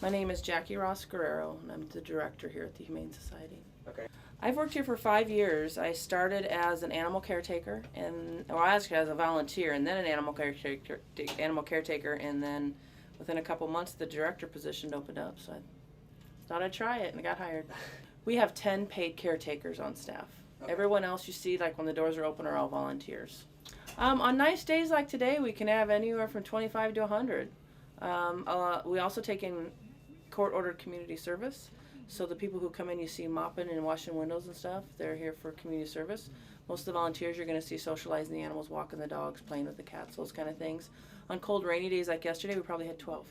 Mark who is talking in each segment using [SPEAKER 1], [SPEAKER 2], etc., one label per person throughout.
[SPEAKER 1] My name is Jackie Ross Guerrero, and I'm the director here at the Humane Society.
[SPEAKER 2] Okay.
[SPEAKER 1] I've worked here for 5 years. I started as an animal caretaker, actually as a volunteer, and then an animal caretaker, and then within a couple months the director position opened up. So I thought I'd try it, and I got hired. We have 10 paid caretakers on staff.
[SPEAKER 2] Okay.
[SPEAKER 1] Everyone else you see, like when the doors are open, are all volunteers. On nice days like today, we can have anywhere from 25 to 100. We also take in court-ordered community service. So the people who come in, you see mopping and washing windows and stuff, they're here for community service. Most of the volunteers you're going to see socializing the animals, walking the dogs, playing with the cats, those kind of things. On cold, rainy days like yesterday, we probably had 12.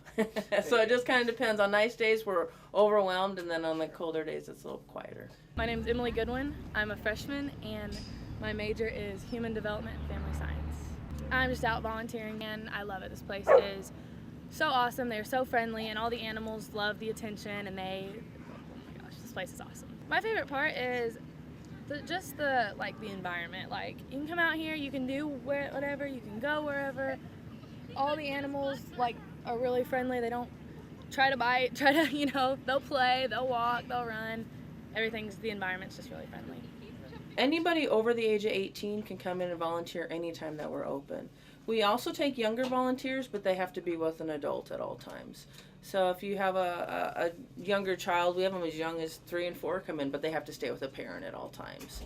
[SPEAKER 1] So it just kind of depends. On nice days, we're overwhelmed, and then on the colder days, it's a little quieter.
[SPEAKER 3] My name's Emily Goodwin. I'm a freshman, and my major is Human Development and Family Science. I'm just out volunteering, and I love it. This place is so awesome. They're so friendly, and all the animals love the attention, and this place is awesome. My favorite part is the environment. Like, you can come out here, you can do whatever, you can go wherever. All the animals are really friendly. They don't try to bite, they'll play, they'll walk, they'll run. The environment's just really friendly.
[SPEAKER 1] Anybody over the age of 18 can come in and volunteer anytime that we're open. We also take younger volunteers, but they have to be with an adult at all times. So if you have a younger child, we have them as young as 3 and 4 come in, but they have to stay with a parent at all times.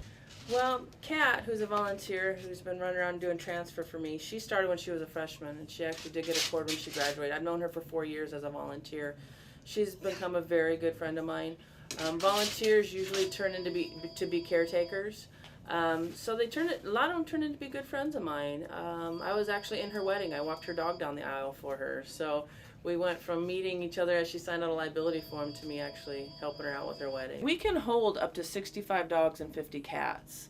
[SPEAKER 1] Well, Kat, who's a volunteer, who's been running around doing transfer for me, she started when she was a freshman, and she actually did get a cord when she graduated. I've known her for 4 years as a volunteer. She's become a very good friend of mine. Volunteers usually turn into be caretakers. So a lot of them turn into be good friends of mine. I was actually in her wedding. I walked her dog down the aisle for her. So we went from meeting each other as she signed out a liability form to me actually helping her out with her wedding. We can hold up to 65 dogs and 50 cats.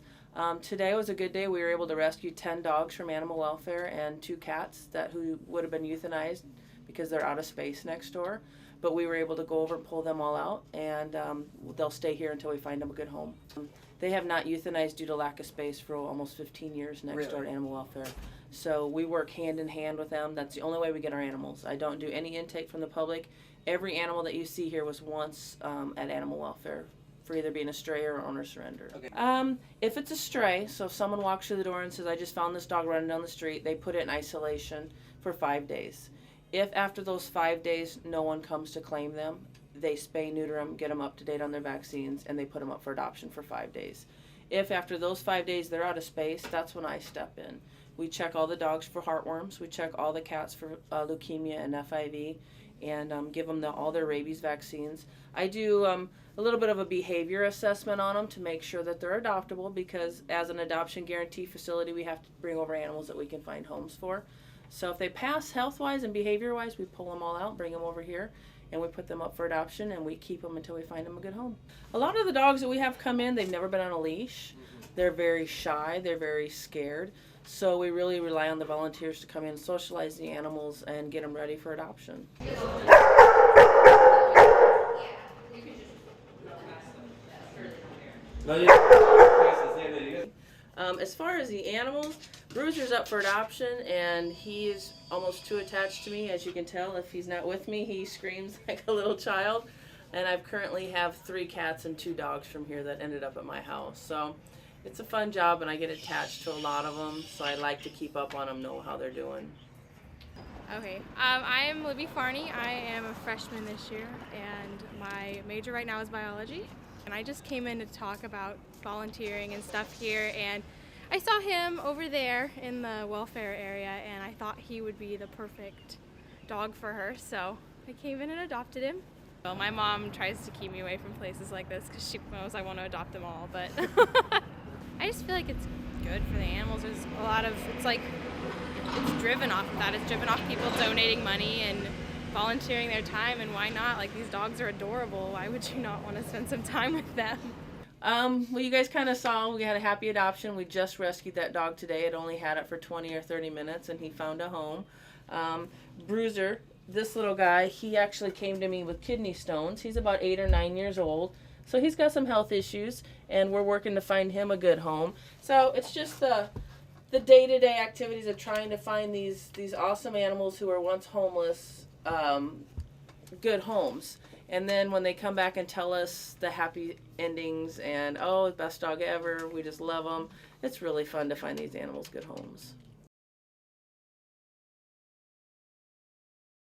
[SPEAKER 1] Today was a good day. We were able to rescue 10 dogs from animal welfare and 2 cats who would have been euthanized because they're out of space next door. But we were able to go over and pull them all out, and they'll stay here until we find them a good home. They have not euthanized due to lack of space for almost 15 years next door to animal welfare. So we work hand in hand with them. That's the only way we get our animals. I don't do any intake from the public. Every animal that you see here was once at animal welfare for either being a stray or owner surrender.
[SPEAKER 2] Okay.
[SPEAKER 1] If it's a stray, so if someone walks through the door and says, I just found this dog running down the street, they put it in isolation for 5 days. If after those 5 days no one comes to claim them, they spay, neuter them, get them up to date on their vaccines, and they put them up for adoption for 5 days. If after those 5 days they're out of space, that's when I step in. We check all the dogs for heartworms, we check all the cats for leukemia and FIV, and give them all their rabies vaccines. I do a little bit of a behavior assessment on them to make sure that they're adoptable, because as an adoption guarantee facility we have to bring over animals that we can find homes for. So if they pass health-wise and behavior-wise, we pull them all out, bring them over here, and we put them up for adoption, and we keep them until we find them a good home. A lot of the dogs that we have come in, they've never been on a leash. They're very shy. They're very scared. So we really rely on the volunteers to come in and socialize the animals and get them ready for adoption. As far as the animals, Bruiser's up for adoption, and he's almost too attached to me. As you can tell, if he's not with me, he screams like a little child. And I currently have 3 cats and 2 dogs from here that ended up at my house. So it's a fun job, and I get attached to a lot of them, so I like to keep up on them, know how they're doing.
[SPEAKER 4] Okay, I am Libby Farney. I am a freshman this year, and my major right now is biology. And I just came in to talk about volunteering and stuff here, and I saw him over there in the welfare area, and I thought he would be the perfect dog for her, so I came in and adopted him. Well, my mom tries to keep me away from places like this because she knows I want to adopt them all, but I just feel like it's good for the animals. There's a lot of, it's driven off of that. It's driven off people donating money and volunteering their time, and why not? Like, these dogs are adorable. Why would you not want to spend some time with them?
[SPEAKER 1] Well, you guys kind of saw we had a happy adoption. We just rescued that dog today. It only had it for 20 or 30 minutes, and he found a home. Bruiser, this little guy, he actually came to me with kidney stones. He's about 8 or 9 years old, so he's got some health issues, and we're working to find him a good home. So it's just the day-to-day activities of trying to find these awesome animals who were once homeless, good homes. And then when they come back and tell us the happy endings and, oh, best dog ever, we just love them, it's really fun to find these animals good homes.